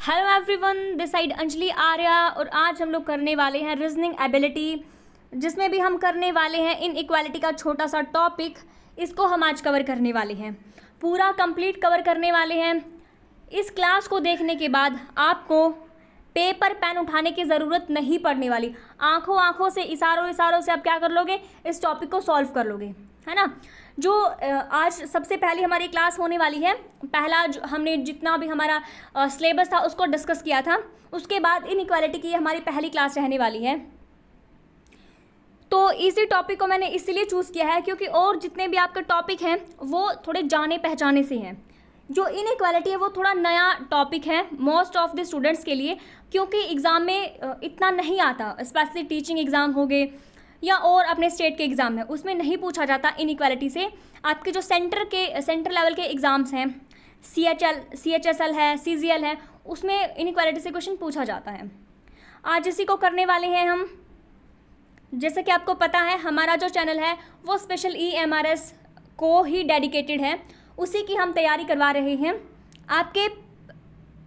Hello everyone, this side Anjali Arya और आज हम लोग करने वाले हैं रीजनिंग एबिलिटी, जिसमें भी हम करने वाले हैं इन इक्वालिटी का छोटा सा टॉपिक। इसको हम आज कवर करने वाले हैं, पूरा कंप्लीट कवर करने वाले हैं। इस क्लास को देखने के बाद आपको पेपर पेन उठाने की ज़रूरत नहीं पड़ने वाली। आंखों से इशारों से आप क्या कर लोगे, इस टॉपिक को सॉल्व कर लोगे, है ना। जो आज सबसे पहले हमारी क्लास होने वाली है, पहला हमने जितना भी हमारा सिलेबस था उसको डिस्कस किया था, उसके बाद इनइक्वालिटी की हमारी पहली क्लास रहने वाली है। तो इसी टॉपिक को मैंने इसलिए चूज़ किया है क्योंकि और जितने भी आपके टॉपिक हैं वो थोड़े जाने पहचाने से हैं। जो इनइक्वालिटी है वो थोड़ा नया टॉपिक है मोस्ट ऑफ द स्टूडेंट्स के लिए, क्योंकि एग्ज़ाम में इतना नहीं आता, स्पेशली टीचिंग एग्ज़ाम हो गए या और अपने स्टेट के एग्ज़ाम है, उसमें नहीं पूछा जाता इनइक्वालिटी से। आपके जो सेंटर लेवल के एग्ज़ाम्स हैं, CHSL है, CGL है, उसमें इनइक्वालिटी से क्वेश्चन पूछा जाता है। आज इसी को करने वाले हैं हम। जैसे कि आपको पता है हमारा जो चैनल है वो स्पेशल EMRS को ही डेडिकेटेड है, उसी की हम तैयारी करवा रहे हैं। आपके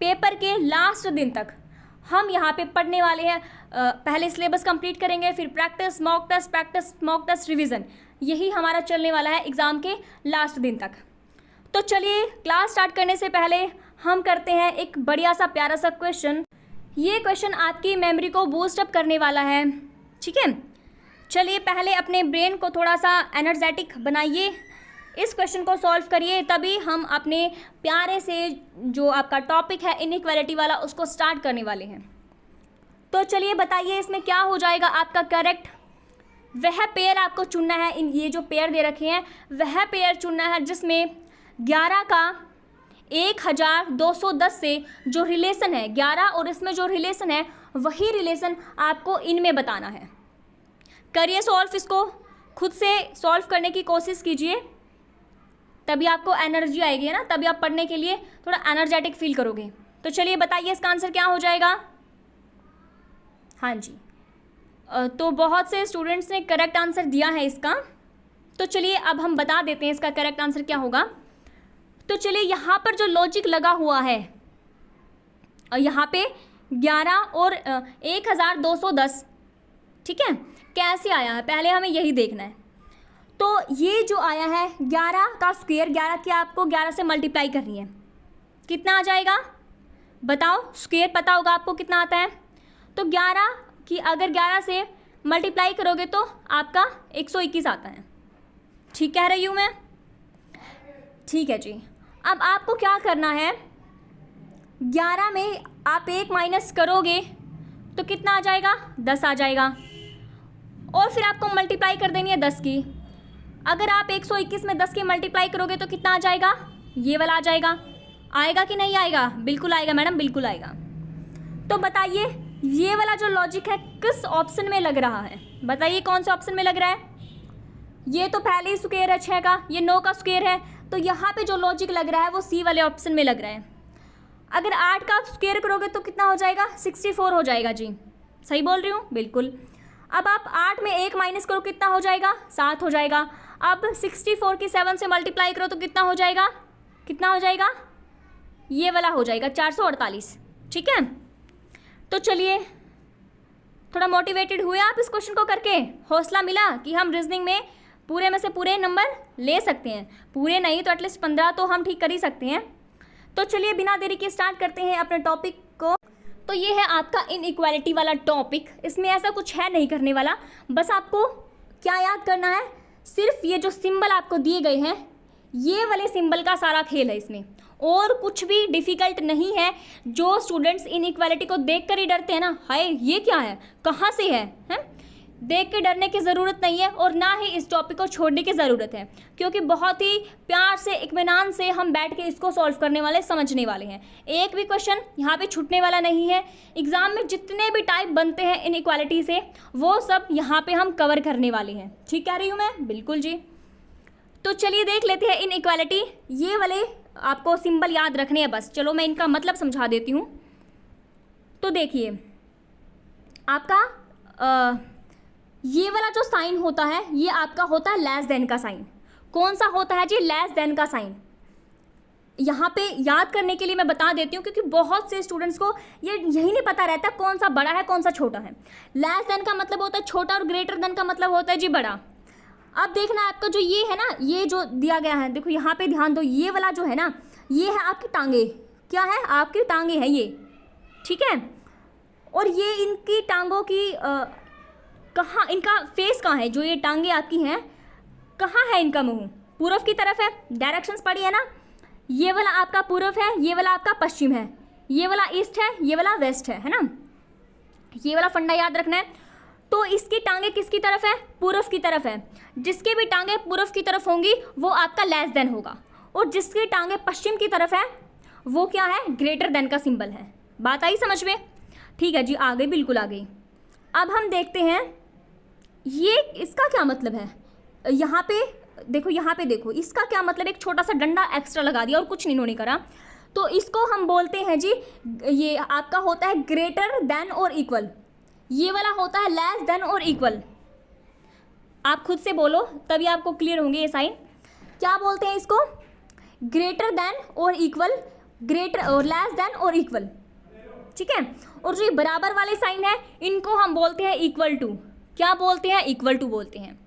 पेपर के लास्ट दिन तक हम यहाँ पे पढ़ने वाले हैं। पहले सिलेबस कंप्लीट करेंगे, फिर प्रैक्टिस मॉक टेस्ट रिवीजन, यही हमारा चलने वाला है एग्ज़ाम के लास्ट दिन तक। तो चलिए क्लास स्टार्ट करने से पहले हम करते हैं एक बढ़िया सा प्यारा सा क्वेश्चन। ये क्वेश्चन आपकी मेमोरी को बूस्ट अप करने वाला है, ठीक है। चलिए पहले अपने ब्रेन को थोड़ा सा एनर्जेटिक बनाइए, इस क्वेश्चन को सॉल्व करिए, तभी हम अपने प्यारे से जो आपका टॉपिक है इनइक्वालिटी वाला उसको स्टार्ट करने वाले हैं। तो चलिए बताइए इसमें क्या हो जाएगा आपका करेक्ट। वह पेयर आपको चुनना है, इन ये जो पेयर दे रखे हैं वह पेयर चुनना है जिसमें 11 का 1210 से जो रिलेशन है, 11 और इसमें जो रिलेशन है वही रिलेशन आपको इनमें बताना है। करिए सॉल्व, इसको खुद से सॉल्व करने की कोशिश कीजिए, तभी आपको एनर्जी आएगी, है ना, तभी आप पढ़ने के लिए थोड़ा एनर्जेटिक फील करोगे। तो चलिए बताइए इसका आंसर क्या हो जाएगा। हाँ जी, तो बहुत से स्टूडेंट्स ने करेक्ट आंसर दिया है इसका। तो चलिए अब हम बता देते हैं इसका करेक्ट आंसर क्या होगा। तो चलिए यहाँ पर जो लॉजिक लगा हुआ है, यहाँ पे 11 और 1210, ठीक है, कैसे आया है पहले हमें यही देखना है। तो ये जो आया है 11 का स्क्वायर, 11 की आपको 11 से मल्टीप्लाई करनी है, कितना आ जाएगा बताओ। स्क्वायर पता होगा आपको कितना आता है, तो 11 की अगर 11 से मल्टीप्लाई करोगे तो आपका 121 आता है। ठीक कह रही हूँ मैं, ठीक है जी। अब आपको क्या करना है, 11 में आप 1 माइनस करोगे तो कितना आ जाएगा, 10 आ जाएगा, और फिर आपको मल्टीप्लाई कर देनी है 10 की। अगर आप 121 में 10 की मल्टीप्लाई करोगे तो कितना आ जाएगा, ये वाला आ जाएगा। आएगा कि नहीं आएगा, बिल्कुल आएगा मैडम, बिल्कुल आएगा। तो बताइए ये वाला जो लॉजिक है किस ऑप्शन में लग रहा है, बताइए कौन से ऑप्शन में लग रहा है। ये तो पहले ही स्क्वायर है 6 का, ये 9 का स्क्वायर है, तो यहाँ पे जो लॉजिक लग रहा है वो C वाले ऑप्शन में लग रहा है। अगर 8 का आप स्क्वायर करोगे तो कितना हो जाएगा, 64 हो जाएगा जी, सही बोल रही हूँ, बिल्कुल। अब आप 8 में 1 माइनस करो कितना हो जाएगा, 7 हो जाएगा। अब 64 की 7 से मल्टीप्लाई करो तो कितना हो जाएगा, कितना हो जाएगा, ये वाला हो जाएगा 448, ठीक है। तो चलिए थोड़ा मोटिवेटेड हुए आप इस क्वेश्चन को करके, हौसला मिला कि हम रीजनिंग में पूरे में से पूरे नंबर ले सकते हैं, पूरे नहीं तो एटलीस्ट 15 तो हम ठीक कर ही सकते हैं। तो चलिए बिना देरी के स्टार्ट करते हैं अपने टॉपिक को। तो ये है आपका इनइक्वालिटी वाला टॉपिक, इसमें ऐसा कुछ है नहीं करने वाला, बस आपको क्या याद करना है, सिर्फ ये जो सिंबल आपको दिए गए हैं ये वाले सिंबल का सारा खेल है इसमें, और कुछ भी डिफ़िकल्ट नहीं है। जो स्टूडेंट्स इनइक्वालिटी को देख कर ही डरते हैं ना, हाय ये क्या है, कहाँ से है, देख के डरने की ज़रूरत नहीं है, और ना ही इस टॉपिक को छोड़ने की ज़रूरत है, क्योंकि बहुत ही प्यार से इत्मीनान से हम बैठ के इसको सॉल्व करने वाले, समझने वाले हैं। एक भी क्वेश्चन यहाँ पे छूटने वाला नहीं है। एग्ज़ाम में जितने भी टाइप बनते हैं इनइक्वालिटी से वो सब यहाँ पे हम कवर करने वाले हैं। ठीक कह रही हूँ मैं, बिल्कुल जी। तो चलिए देख लेते हैं इनइक्वालिटी। ये वाले आपको सिंबल याद रखने हैं बस, चलो मैं इनका मतलब समझा देती हूँ। तो देखिए आपका ये वाला जो साइन होता है ये आपका होता है लेस देन का साइन। कौन सा होता है जी, लेस देन का साइन। यहाँ पे याद करने के लिए मैं बता देती हूँ, क्योंकि बहुत से स्टूडेंट्स को ये यही नहीं पता रहता कौन सा बड़ा है कौन सा छोटा है। लेस देन का मतलब होता है छोटा और ग्रेटर देन का मतलब होता है जी बड़ा। अब देखना आपका जो ये है ना, ये जो दिया गया है, देखो यहाँ पे ध्यान दो, ये वाला जो है ना, ये है आपकी टांगे। क्या है? आपकी टांगे है ये, ठीक है। और ये इनकी टांगों की कहाँ, इनका फेस कहाँ है? जो ये टांगे आपकी हैं, कहाँ है इनका मुंह? पूर्व की तरफ है। डायरेक्शंस पड़ी है ना, ये वाला आपका पूर्व है, ये वाला आपका पश्चिम है, ये वाला ईस्ट है, ये वाला वेस्ट है ना। ये वाला फंडा याद रखना है। तो इसकी टांगे किसकी तरफ है? पूर्व की तरफ है। जिसकी भी टांगे पूर्व की तरफ होंगी वो आपका लेस देन होगा, और जिसकी टांगे पश्चिम की तरफ है वो क्या है? ग्रेटर देन का सिंबल है। बात आई समझ में? ठीक है जी, आ गई, बिल्कुल आ गई। अब हम देखते हैं ये इसका क्या मतलब है। यहाँ पे देखो, यहाँ पे देखो, इसका क्या मतलब, एक छोटा सा डंडा एक्स्ट्रा लगा दिया और कुछ नहीं इन्होंने करा। तो इसको हम बोलते हैं जी, ये आपका होता है ग्रेटर देन और इक्वल। ये वाला होता है लेस देन और इक्वल। आप खुद से बोलो तभी आपको क्लियर होंगे ये साइन। क्या बोलते हैं इसको? ग्रेटर देन और इक्वल, ग्रेटर और लेस देन और इक्वल, ठीक है। और जो ये बराबर वाले साइन है इनको हम बोलते हैं इक्वल टू। क्या बोलते हैं? इक्वल टू बोलते हैं।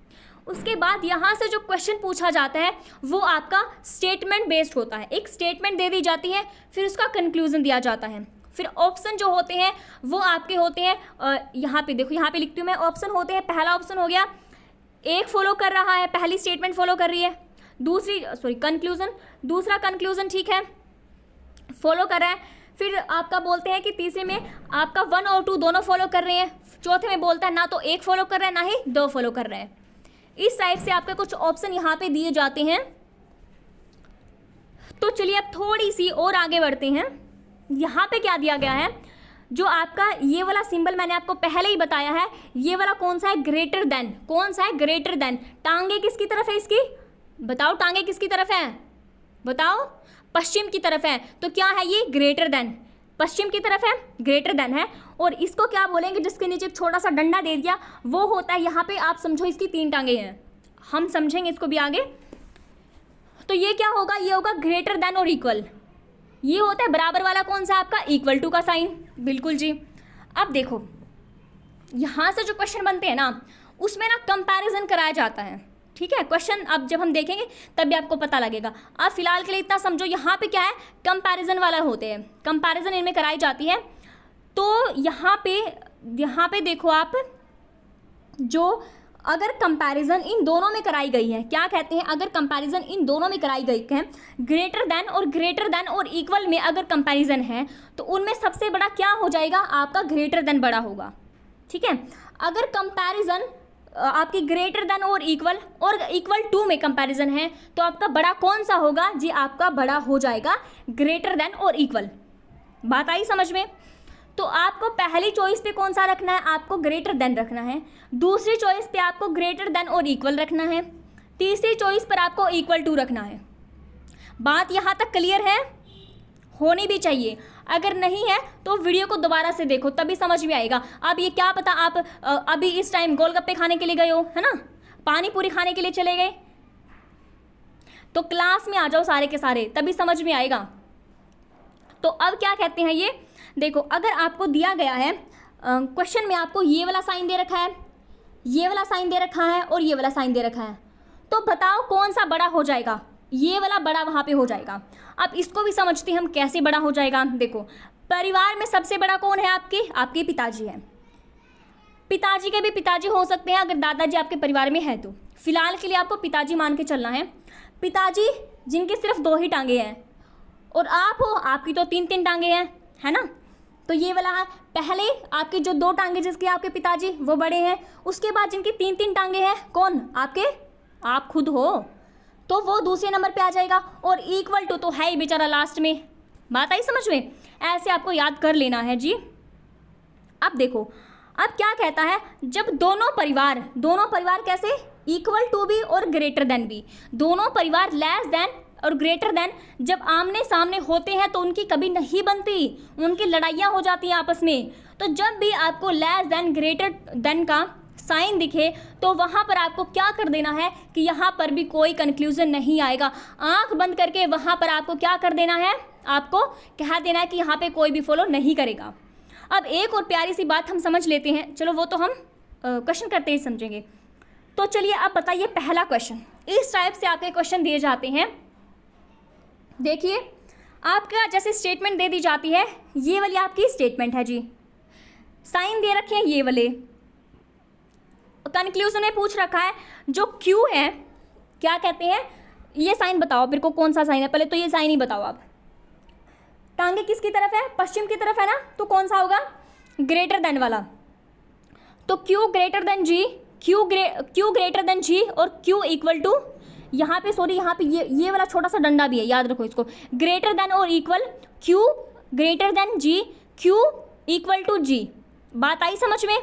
उसके बाद यहाँ से जो क्वेश्चन पूछा जाता है वो आपका स्टेटमेंट बेस्ड होता है। एक स्टेटमेंट दे दी जाती है, फिर उसका कंक्लूजन दिया जाता है। फिर ऑप्शन जो होते हैं वो आपके होते हैं, यहाँ पे देखो, यहाँ पे लिखती हूँ मैं, ऑप्शन होते हैं। पहला ऑप्शन हो गया, एक फॉलो कर रहा है, पहली स्टेटमेंट फॉलो कर रही है। कंक्लूजन, दूसरा कंक्लूजन, ठीक है, फॉलो कर रहा है। फिर आपका बोलते हैं कि तीसरे में आपका 1 और 2 दोनों फॉलो कर रहे हैं। चौथे में बोलता है ना तो एक फॉलो कर रहा है ना ही 2 फॉलो कर रहा है। इस टाइप से आपके कुछ ऑप्शन यहाँ पे दिए जाते हैं। तो चलिए अब थोड़ी सी और आगे बढ़ते हैं। यहाँ पे क्या दिया गया है? जो आपका ये वाला सिंबल मैंने आपको पहले ही बताया है, ये वाला कौन सा है? Greater than. कौन सा है? Greater than. टांगे किसकी तरफ है इसकी? बताओ, टांगे किसकी तरफ है? बताओ, पश्चिम की तरफ है। तो क्या है ये? Greater than. पश्चिम की तरफ है, ग्रेटर देन है। और इसको क्या बोलेंगे? जिसके नीचे एक छोटा सा डंडा दे दिया वो होता है, यहाँ पे आप समझो इसकी 3 टांगे हैं, हम समझेंगे इसको भी आगे। तो ये क्या होगा? ये होगा ग्रेटर देन और इक्वल। ये होता है बराबर वाला कौन सा? आपका इक्वल टू का साइन। बिल्कुल जी। अब देखो यहाँ से जो क्वेश्चन बनते हैं ना, उसमें ना कंपैरिजन कराया जाता है, ठीक है। क्वेश्चन अब जब हम देखेंगे तब भी आपको पता लगेगा। अब फिलहाल के लिए इतना समझो, यहाँ पे क्या है? कंपैरिजन वाला होते हैं, कंपैरिजन इनमें कराई जाती है। तो यहाँ पे देखो आप, जो अगर कंपैरिजन इन दोनों में कराई गई है, क्या कहते हैं? अगर कंपैरिजन इन दोनों में कराई गई है, ग्रेटर देन और इक्वल में अगर कंपैरिजन है, तो उनमें सबसे बड़ा क्या हो जाएगा? आपका ग्रेटर देन बड़ा होगा, ठीक है। अगर कंपैरिजन आपकी ग्रेटर देन और इक्वल टू में कंपैरिजन है, तो आपका बड़ा कौन सा होगा जी? आपका बड़ा हो जाएगा ग्रेटर देन और इक्वल। बात आई समझ में? तो आपको पहली चॉइस पे कौन सा रखना है? आपको ग्रेटर देन रखना है। दूसरी चॉइस पे आपको ग्रेटर देन और इक्वल रखना है। तीसरी चॉइस पर आपको इक्वल टू रखना है। बात यहाँ तक क्लियर है? होनी भी चाहिए। अगर नहीं है तो वीडियो को दोबारा से देखो, तभी समझ में आएगा। अब ये क्या पता आप अभी इस टाइम गोलगप्पे खाने के लिए गए हो, है ना, पानी पूरी खाने के लिए चले गए, तो क्लास में आ जाओ सारे के सारे, तभी समझ में आएगा। तो अब क्या कहते हैं ये देखो, अगर आपको दिया गया है क्वेश्चन में, आपको ये वाला साइन दे रखा है, ये वाला साइन दे रखा है और ये वाला साइन दे रखा है, तो बताओ कौन सा बड़ा हो जाएगा? ये वाला बड़ा वहाँ पे हो जाएगा। अब इसको भी समझते हैं हम, कैसे बड़ा हो जाएगा। देखो, परिवार में सबसे बड़ा कौन है? आपके पिताजी हैं। पिताजी के भी पिताजी हो सकते हैं अगर दादाजी आपके परिवार में है तो। फिलहाल के लिए आपको पिताजी मान के चलना है। पिताजी जिनके सिर्फ 2 ही टांगे हैं, और आप हो, आपकी तो 3-3 टांगे हैं, है ना। तो ये वाला है, पहले आपके जो 2 टांगे जिसके आपके पिताजी वो बड़े हैं, उसके बाद जिनकी 3-3 टांगे हैं, कौन? आप खुद हो, तो वो दूसरे नंबर पे आ जाएगा। और इक्वल टू तो है ही बेचारा लास्ट में। बात आई समझ में? ऐसे आपको याद कर लेना है जी। अब देखो, अब क्या कहता है? जब दोनों परिवार कैसे? इक्वल टू भी और ग्रेटर देन भी, दोनों परिवार लेस देन और ग्रेटर देन जब आमने सामने होते हैं तो उनकी कभी नहीं बनती, उनकी लड़ाइयाँ हो जाती हैं आपस में। तो जब भी आपको लेस देन ग्रेटर देन का साइन दिखे तो वहाँ पर आपको क्या कर देना है कि यहाँ पर भी कोई कंक्लूजन नहीं आएगा। आंख बंद करके वहाँ पर आपको क्या कर देना है, आपको कह देना है कि यहाँ पे कोई भी फॉलो नहीं करेगा। अब एक और प्यारी सी बात हम समझ लेते हैं, चलो वो तो हम क्वेश्चन करते ही समझेंगे। तो चलिए अब बताइए पहला क्वेश्चन, इस टाइप से आपके क्वेश्चन दिए जाते हैं। देखिए आपका जैसे स्टेटमेंट दे दी जाती है, ये वाली आपकी स्टेटमेंट है जी, साइन दे रखे हैं ये वाले, कंक्लूजन में पूछ रखा है जो क्यू है, क्या कहते हैं, ये साइन बताओ मेरे को कौन सा साइन है, पहले तो ये साइन ही बताओ आप। टांगे किसकी तरफ है, पश्चिम की तरफ है ना, तो कौन सा होगा, ग्रेटर देन वाला। तो Q greater than G, Q greater than जी और क्यू इक्वल टू, यहाँ पे सॉरी यहाँ पे ये वाला छोटा सा डंडा भी है, याद रखो इसको, ग्रेटर देन और equal Q greater than G, Q equal to G. बात आई समझ में,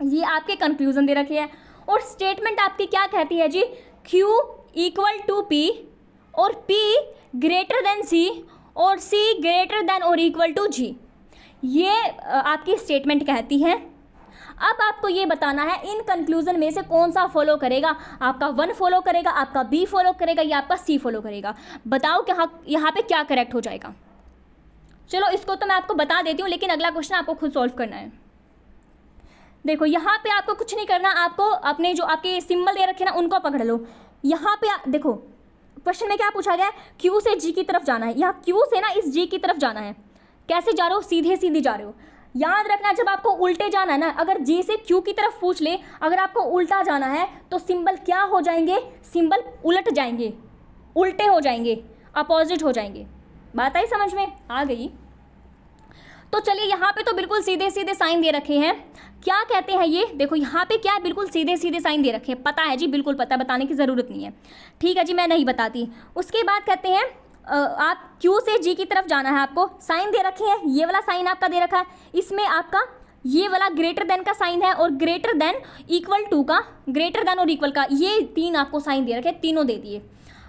ये आपके कंफ्यूजन दे रखे हैं। और स्टेटमेंट आपकी क्या कहती है जी, क्यू इक्वल टू पी और पी ग्रेटर देन सी और सी ग्रेटर देन और इक्वल टू जी, ये आपकी स्टेटमेंट कहती है। अब आपको ये बताना है इन कंक्लूजन में से कौन सा फॉलो करेगा, आपका 1 फॉलो करेगा, आपका बी फॉलो करेगा या आपका सी फॉलो करेगा। बताओ कि यहाँ पे क्या करेक्ट हो जाएगा। चलो इसको तो मैं आपको बता देती हूँ, लेकिन अगला क्वेश्चन आपको खुद सॉल्व करना है। देखो यहाँ पे आपको कुछ नहीं करना, आपको अपने जो आपके सिंबल दे रखे ना उनको पकड़ लो। यहाँ पे देखो क्वेश्चन में क्या पूछा गया है, क्यू से जी की तरफ जाना है, यहाँ क्यू से ना इस जी की तरफ जाना है। कैसे जा रहे हो, सीधे सीधे जा रहे हो। याद रखना जब आपको उल्टे जाना है ना, अगर जी से क्यू की तरफ पूछ ले, अगर आपको उल्टा जाना है तो सिंबल क्या हो जाएंगे, सिंबल उलट जाएंगे, उल्टे हो जाएंगे, अपोजिट हो जाएंगे। बात आई समझ में, आ गई। तो चलिए यहाँ पे तो बिल्कुल सीधे सीधे साइन दे रखे हैं, क्या कहते हैं ये, देखो यहाँ पे क्या है, बिल्कुल सीधे सीधे साइन दे रखे हैं, पता है जी, बिल्कुल पता है, बताने की ज़रूरत नहीं है। ठीक है जी, मैं नहीं बताती। उसके बाद कहते हैं आप क्यू से जी की तरफ जाना है, आपको साइन दे रखे हैं, ये वाला साइन आपका दे रखा है, इसमें आपका ये वाला ग्रेटर देन का साइन है और ग्रेटर देन इक्वल टू का, ग्रेटर देन और इक्वल का, ये 3 आपको साइन दे रखे, तीनों दे दिए।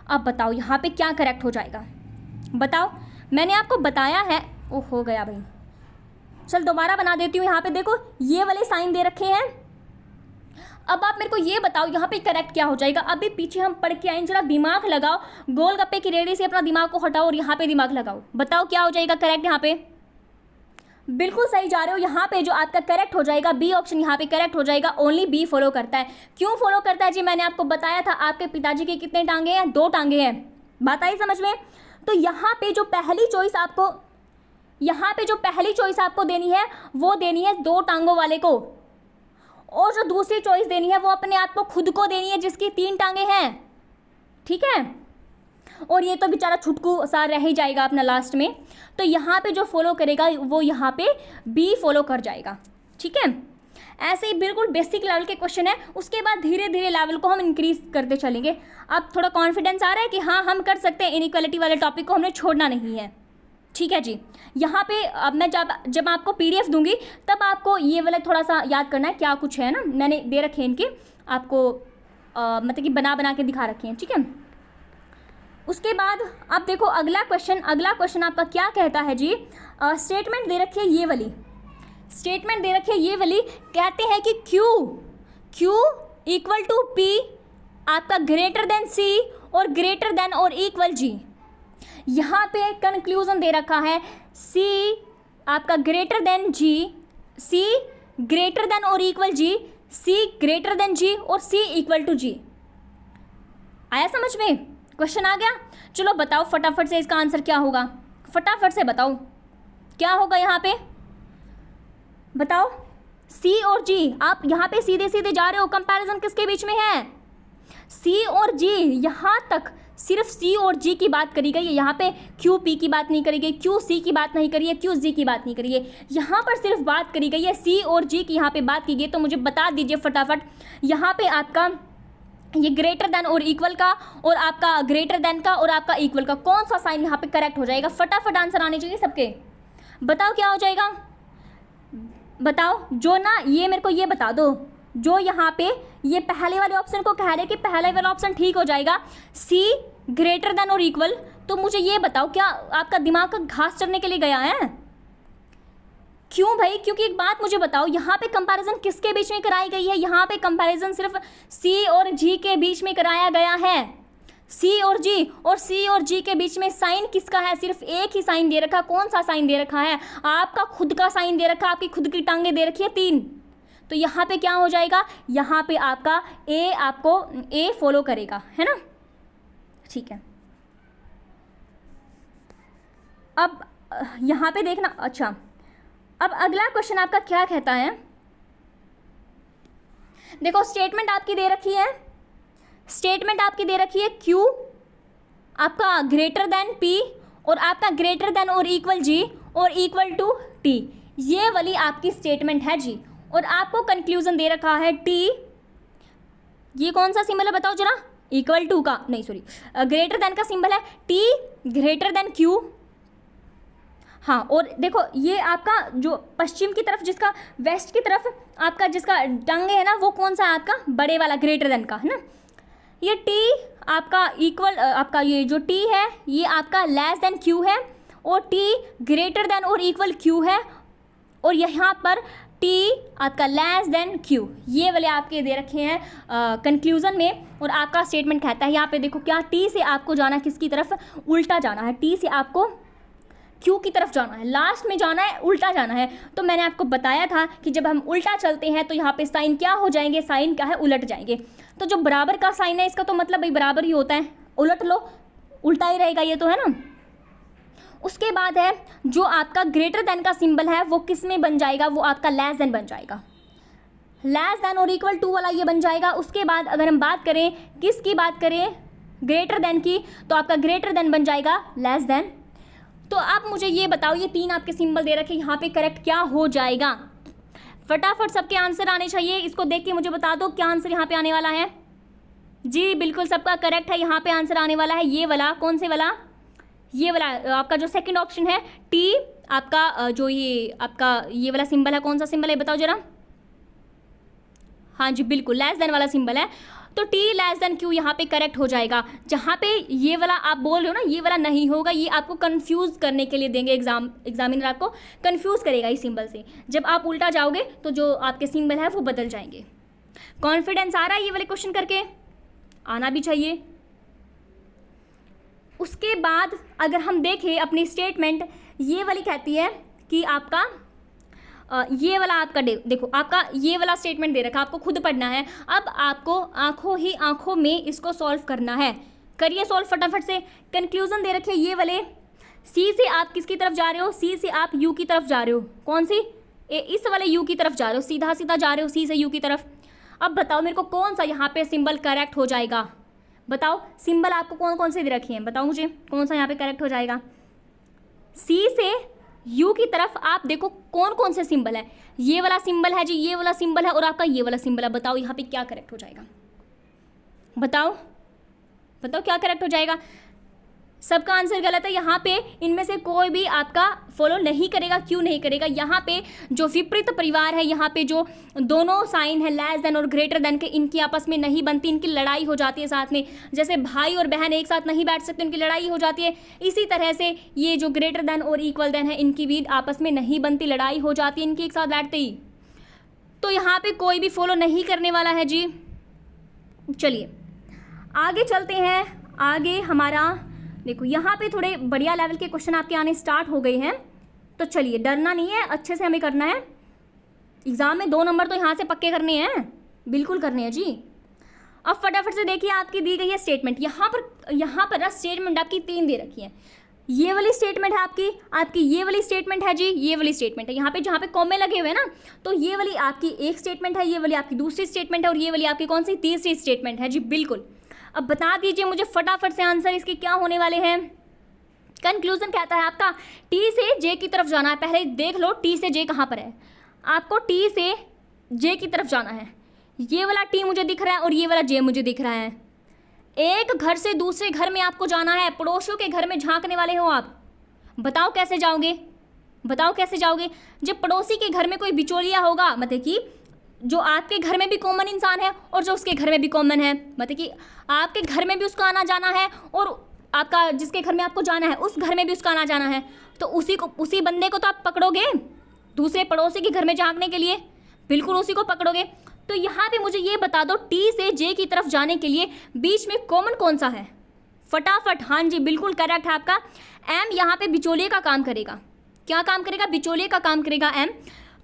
अब बताओ यहाँ पे क्या करेक्ट हो जाएगा, बताओ। मैंने आपको बताया है, ओ हो गया भाई, चल दोबारा बना देती हूँ। यहाँ पे देखो ये वाले साइन दे रखे हैं। अब आप मेरे को ये बताओ यहाँ पे करेक्ट क्या हो जाएगा। अभी पीछे हम पढ़ के आए, जरा दिमाग लगाओ, गोलगप्पे की रेडी से अपना दिमाग को हटाओ और यहाँ पे दिमाग लगाओ, बताओ क्या हो जाएगा करेक्ट। यहाँ पे बिल्कुल सही जा रहे हो। यहाँ पे जो आपका करेक्ट हो जाएगा बी ऑप्शन, यहाँ पे करेक्ट हो जाएगा। ओनली बी फॉलो करता है। क्यों फॉलो करता है जी, मैंने आपको बताया था। आपके पिताजी के कितने टांगे हैं, 2 टांगे हैं, बात आई समझ में। तो यहाँ पे जो पहली चॉइस आपको, यहाँ पे जो पहली चॉइस आपको देनी है वो देनी है 2 टांगों वाले को, और जो दूसरी चॉइस देनी है वो अपने आप को खुद को देनी है जिसकी 3 टांगे हैं, ठीक है। और ये तो बेचारा छुटकू सा रह ही जाएगा अपना लास्ट में। तो यहाँ पे जो फॉलो करेगा वो यहाँ पे बी फॉलो कर जाएगा, ठीक है। ऐसे ही बिल्कुल बेसिक लेवल के क्वेश्चन है। उसके बाद धीरे धीरे लेवल को हम इंक्रीज करते चलेंगे। अब थोड़ा कॉन्फिडेंस आ रहा है कि हाँ हम कर सकते हैं, इनइक्वालिटी वाले टॉपिक को हमने छोड़ना नहीं है, ठीक है जी। यहाँ पे अब मैं जब आपको PDF दूंगी तब आपको ये वाला थोड़ा सा याद करना है क्या कुछ है ना, मैंने दे रखे हैं इनके आपको मतलब कि बना के दिखा रखे हैं, ठीक है। उसके बाद आप देखो अगला क्वेश्चन आपका क्या कहता है जी। स्टेटमेंट दे रखी है ये वाली, स्टेटमेंट दे रखी है ये वाली, कहते हैं कि Q इक्वल टू P आपका ग्रेटर देन C और ग्रेटर देन और इक्वल G। यहाँ पे कंक्लूजन दे रखा है C आपका greater than G, C greater than और equal G, C greater than G और C इक्वल टू G। आया समझ में, क्वेश्चन आ गया। चलो बताओ फटाफट से इसका आंसर क्या होगा, फटाफट से बताओ क्या होगा यहाँ पे, बताओ। C और G, आप यहाँ पे सीधे सीधे जा रहे हो, कंपैरिजन किसके बीच में है, C और G। यहाँ तक सिर्फ C और G की बात करी गई है, यहाँ पे QP की बात नहीं करी गई, QC की बात नहीं करी है, QG की बात नहीं करी है, यहाँ पर सिर्फ बात करी गई है C और G की, यहाँ पे बात की गई। तो मुझे बता दीजिए फटाफट, यहाँ पे आपका ये ग्रेटर देन और इक्वल का और आपका ग्रेटर देन का और आपका इक्वल का कौन सा साइन यहाँ पे करेक्ट हो जाएगा। फटाफट आंसर आने चाहिए सबके, बताओ क्या हो जाएगा, बताओ। जो ना ये मेरे को ये बता दो, जो यहाँ पे ये पहले वाले ऑप्शन को कह रहे कि पहला वाला ऑप्शन ठीक हो जाएगा, C ग्रेटर देन और इक्वल। तो मुझे ये बताओ क्या आपका दिमाग का घास चढ़ने के लिए गया है, क्यों भाई? क्योंकि एक बात मुझे बताओ, यहाँ पे कंपैरिजन किसके बीच में कराई गई है? यहाँ पे कंपैरिजन सिर्फ सी और जी के बीच में कराया गया है। सी और जी, और सी और जी के बीच में साइन किसका है? सिर्फ एक ही साइन दे रखा। कौन सा साइन दे रखा है? आपका खुद का साइन दे रखा, आपकी खुद की टांगे दे रखी है 3। तो यहाँ पे क्या हो जाएगा? यहाँ पे आपका ए, आपको ए फॉलो करेगा, है ना? ठीक है। अब यहाँ पे देखना। अच्छा, अब अगला क्वेश्चन आपका क्या कहता है? देखो, स्टेटमेंट आपकी दे रखी है, स्टेटमेंट आपकी दे रखी है Q आपका ग्रेटर देन P और आपका ग्रेटर देन और इक्वल G और इक्वल टू T। ये वाली आपकी स्टेटमेंट है जी। और आपको कंक्लूजन दे रखा है T, ये कौन सा सिंबल है बताओ जरा? इक्वल टू का नहीं, सॉरी, ग्रेटर देन का सिंबल है। T greater than Q। हाँ, और देखो ये आपका जो पश्चिम की तरफ, जिसका वेस्ट की तरफ आपका जिसका टंगे है ना, वो कौन सा है? आपका बड़े वाला ग्रेटर देन का, है ना? ये T आपका इक्वल, आपका ये जो T है ये आपका लेस देन Q है और T ग्रेटर देन और इक्वल Q है, और यहाँ पर T आपका लेस देन Q। ये वाले आपके दे रखे हैं कंक्लूजन में। और आपका स्टेटमेंट कहता है यहाँ पे देखो क्या, T से आपको जाना किसकी तरफ? उल्टा जाना है। T से आपको Q की तरफ जाना है, लास्ट में जाना है, उल्टा जाना है। तो मैंने आपको बताया था कि जब हम उल्टा चलते हैं तो यहाँ पे साइन क्या हो जाएंगे? साइन क्या है? उलट जाएंगे। तो जो बराबर का साइन है इसका तो मतलब भाई बराबर ही होता है, उलट लो उल्टा ही रहेगा, ये तो है ना। उसके बाद है जो आपका ग्रेटर देन का सिंबल है वो किस में बन जाएगा? वो आपका लेस देन बन जाएगा। लेस देन और इक्वल टू वाला ये बन जाएगा। उसके बाद अगर हम बात करें, किसकी बात करें? ग्रेटर देन की, तो आपका ग्रेटर देन बन जाएगा लेस देन। तो आप मुझे ये बताओ, ये 3 आपके सिंबल दे रखे, यहाँ पे करेक्ट क्या हो जाएगा? फटाफट सबके आंसर आने चाहिए। इसको देख के मुझे बता दो क्या आंसर यहाँ पे आने वाला है। जी बिल्कुल सबका करेक्ट है। यहाँ पे आंसर आने वाला है ये वाला। कौन से वाला? ये वाला आपका जो सेकंड ऑप्शन है, टी आपका जो ये आपका ये वाला सिंबल है, कौन सा सिंबल है बताओ जरा? हाँ जी बिल्कुल, लेस देन वाला सिंबल है। तो T लेस देन Q यहाँ पे करेक्ट हो जाएगा। जहाँ पे ये वाला आप बोल रहे हो ना, ये वाला नहीं होगा, ये आपको कंफ्यूज करने के लिए देंगे। एग्जामिनर आपको कंफ्यूज करेगा इस सिंबल से। जब आप उल्टा जाओगे तो जो आपके सिंबल है वो बदल जाएंगे। कॉन्फिडेंस आ रहा है ये वाले क्वेश्चन करके? आना भी चाहिए। उसके बाद अगर हम देखें अपनी स्टेटमेंट, ये वाली कहती है कि आपका ये वाला आपका देखो, आपका ये वाला स्टेटमेंट दे रखा, आपको खुद पढ़ना है। अब आपको आंखों ही आंखों में इसको सॉल्व करना है। करिए सॉल्व फटाफट से। कंक्लूजन दे रखे ये वाले, सी से आप किसकी तरफ जा रहे हो? सी से आप यू की तरफ जा रहे हो। कौन सी? इस वाले यू की तरफ जा रहे हो, सीधा सीधा जा रहे हो सी से यू की तरफ। अब बताओ मेरे को कौन सा यहाँ पे सिंबल करेक्ट हो जाएगा? बताओ सिंबल आपको कौन कौन से दे रखे हैं, बताओ मुझे कौन सा यहाँ पे करेक्ट हो जाएगा? सी से यू की तरफ आप देखो कौन कौन से सिंबल है। ये वाला सिंबल है जी, ये वाला सिंबल है और आपका ये वाला सिंबल है। बताओ यहाँ पे क्या करेक्ट हो जाएगा? बताओ बताओ क्या करेक्ट हो जाएगा? सबका आंसर गलत है। यहाँ पे इनमें से कोई भी आपका फॉलो नहीं करेगा। क्यों नहीं करेगा? यहाँ पे जो विपरीत परिवार है, यहाँ पे जो दोनों साइन है लेस देन और ग्रेटर देन के, इनकी आपस में नहीं बनती, इनकी लड़ाई हो जाती है साथ में। जैसे भाई और बहन एक साथ नहीं बैठ सकते, उनकी लड़ाई हो जाती है। इसी तरह से ये जो ग्रेटर देन और इक्वल देन है, इनकी भी आपस में नहीं बनती, लड़ाई हो जाती है इनकी एक साथ बैठते ही। तो यहाँ पे कोई भी फॉलो नहीं करने वाला है जी। चलिए आगे चलते हैं। आगे हमारा देखो यहाँ पे थोड़े बढ़िया लेवल के क्वेश्चन आपके आने स्टार्ट हो गए हैं। तो चलिए डरना नहीं है, अच्छे से हमें करना है। एग्ज़ाम में 2 नंबर तो यहाँ से पक्के करने हैं, बिल्कुल करने हैं जी। अब फटाफट से देखिए आपकी दी गई है स्टेटमेंट। यहाँ पर ना स्टेटमेंट आपकी 3 दे रखी है। ये वाली स्टेटमेंट है आपकी ये वाली स्टेटमेंट है जी, ये वाली स्टेटमेंट है। यहाँ पे जहाँ पे कॉमे लगे हुए हैं ना, तो ये वाली आपकी एक स्टेटमेंट है, ये वाली आपकी दूसरी स्टेटमेंट है और ये वाली आपकी कौन सी? तीसरी स्टेटमेंट है जी, बिल्कुल। अब बता दीजिए मुझे फटाफट से आंसर इसके क्या होने वाले हैं। कंक्लूजन कहता है आपका टी से जे की तरफ जाना है। पहले देख लो टी से जे कहाँ पर है। आपको टी से जे की तरफ जाना है। ये वाला टी मुझे दिख रहा है और ये वाला जे मुझे दिख रहा है। एक घर से दूसरे घर में आपको जाना है। पड़ोसियों के घर में झांकने वाले हो आप। बताओ कैसे जाओगे? बताओ कैसे जाओगे? जब पड़ोसी के घर में कोई बिचौलिया होगा, मतलब कि जो आपके घर में भी कॉमन इंसान है और जो उसके घर में भी कॉमन है, मतलब कि आपके घर में भी उसका आना जाना है और आपका जिसके घर में आपको जाना है उस घर में भी उसका आना जाना है, तो उसी बंदे को तो आप पकड़ोगे। दूसरे पड़ोसी के घर में झांकने के लिए, बिल्कुल उसी को पकड़ोगे। तो यहाँ पे मुझे ये बता दो, टी से जे की तरफ जाने के लिए बीच में कॉमन कौन सा है? फटाफट, हाँ जी बिल्कुल करेक्ट है आपका। एम यहाँ पे बिचौलिए का काम करेगा। क्या काम करेगा? बिचौलिए का काम करेगा एम।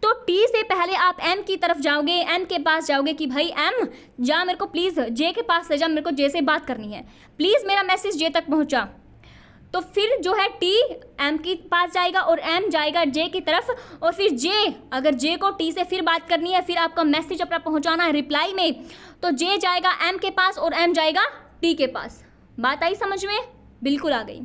तो टी से पहले आप एम की तरफ जाओगे, एम के पास जाओगे कि भाई एम जा मेरे को प्लीज़ जे के पास ले जा, मेरे को जे से बात करनी है, प्लीज़ मेरा मैसेज जे तक पहुँचा। तो फिर जो है टी एम के पास जाएगा और एम जाएगा जे की तरफ, और फिर जे, अगर जे को टी से फिर बात करनी है, फिर आपका मैसेज अपना पहुँचाना है रिप्लाई में, तो जे जाएगा एम के पास और एम जाएगा टी के पास। बात आई समझ में? बिल्कुल आ गई।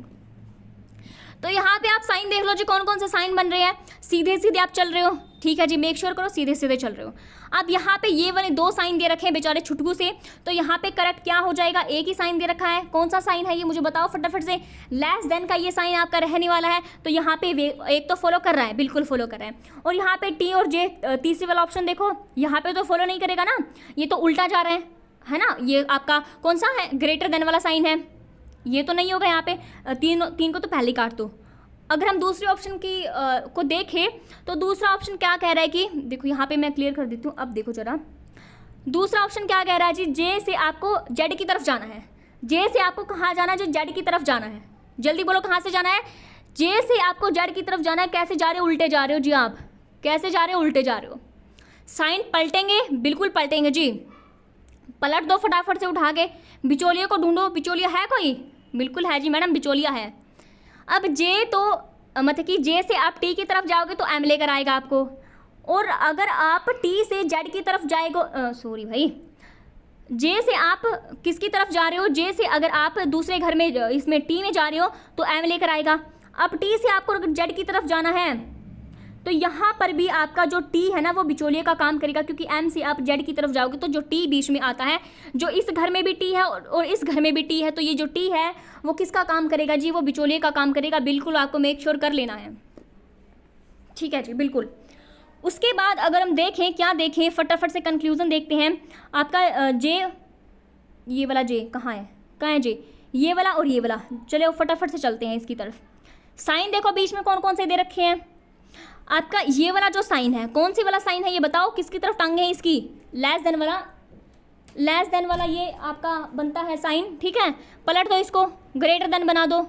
तो यहाँ पे आप साइन देख लो जी, कौन कौन से साइन बन रहे हैं। सीधे सीधे आप चल रहे हो, ठीक है जी, मेक श्योर करो सीधे सीधे चल रहे हो। अब यहाँ पे ये वाले 2 साइन दे रखे हैं बेचारे छुटकू से, तो यहाँ पे करेक्ट क्या हो जाएगा? एक ही साइन दे रखा है। कौन सा साइन है ये मुझे बताओ फटाफट से। लेस देन का ये साइन आपका रहने वाला है, तो यहाँ पे एक तो फॉलो कर रहा है, बिल्कुल फॉलो कर रहा है। और यहाँ पे टी और जे तीसरी वाला ऑप्शन देखो, यहाँ पे तो फॉलो नहीं करेगा ना, ये तो उल्टा जा रहे हैं, है ना। ये आपका कौन सा है? ग्रेटर देन वाला साइन है, ये तो नहीं होगा यहाँ पे। तीन को तो पहले ही काट दो। अगर हम दूसरे ऑप्शन की को देखें तो दूसरा ऑप्शन क्या कह रहा है कि देखो यहाँ पे मैं क्लियर कर देती हूँ। अब देखो जरा, दूसरा ऑप्शन क्या कह रहा है जी, जे से आपको जेड की तरफ जाना है। जे से आपको कहाँ जाना है? जो जेड की तरफ जाना है। जल्दी बोलो कहाँ से जाना है? जे से आपको जेड की तरफ जाना है। कैसे जा रहे हो? उल्टे जा रहे हो जी आप। कैसे जा रहे हो? उल्टे जा रहे हो। साइन पलटेंगे, बिल्कुल पलटेंगे जी। पलट दो फटाफट से उठा के। बिचौलिए को ढूंढो, बिचौलिया है कोई? बिल्कुल है जी मैडम, बिचौलिया है। अब जे तो मतलब कि जे से आप टी की तरफ जाओगे तो एम लेकर आएगा आपको, और अगर आप टी से जेड की तरफ जाएगा, सॉरी भाई, जे से आप किसकी तरफ जा रहे हो? जे से अगर आप दूसरे घर में इसमें टी में जा रहे हो तो एम लेकर आएगा। अब टी से आपको अगर जेड की तरफ जाना है तो यहाँ पर भी आपका जो टी है ना वो बिचौलिए का काम करेगा, क्योंकि एम से आप जेड की तरफ जाओगे तो जो टी बीच में आता है, जो इस घर में भी टी है और इस घर में भी टी है, तो ये जो टी है वो किसका काम करेगा जी? वो बिचौलिए का काम करेगा। बिल्कुल आपको मेक श्योर कर लेना है, ठीक है जी बिल्कुल। उसके बाद अगर हम देखें, क्या देखें, फटाफट से कंक्लूजन देखते हैं। आपका जे, ये वाला जे कहाँ है जे? ये वाला और ये वाला। चलो फटाफट से चलते हैं इसकी तरफ। साइन देखो बीच में कौन कौन से दे रखे हैं। आपका ये वाला जो साइन है, कौन सी वाला साइन है ये बताओ, किसकी तरफ टांगे हैं इसकी? लेस देन वाला। लेस देन वाला ये आपका बनता है साइन, ठीक है। पलट दो इसको, ग्रेटर देन बना दो।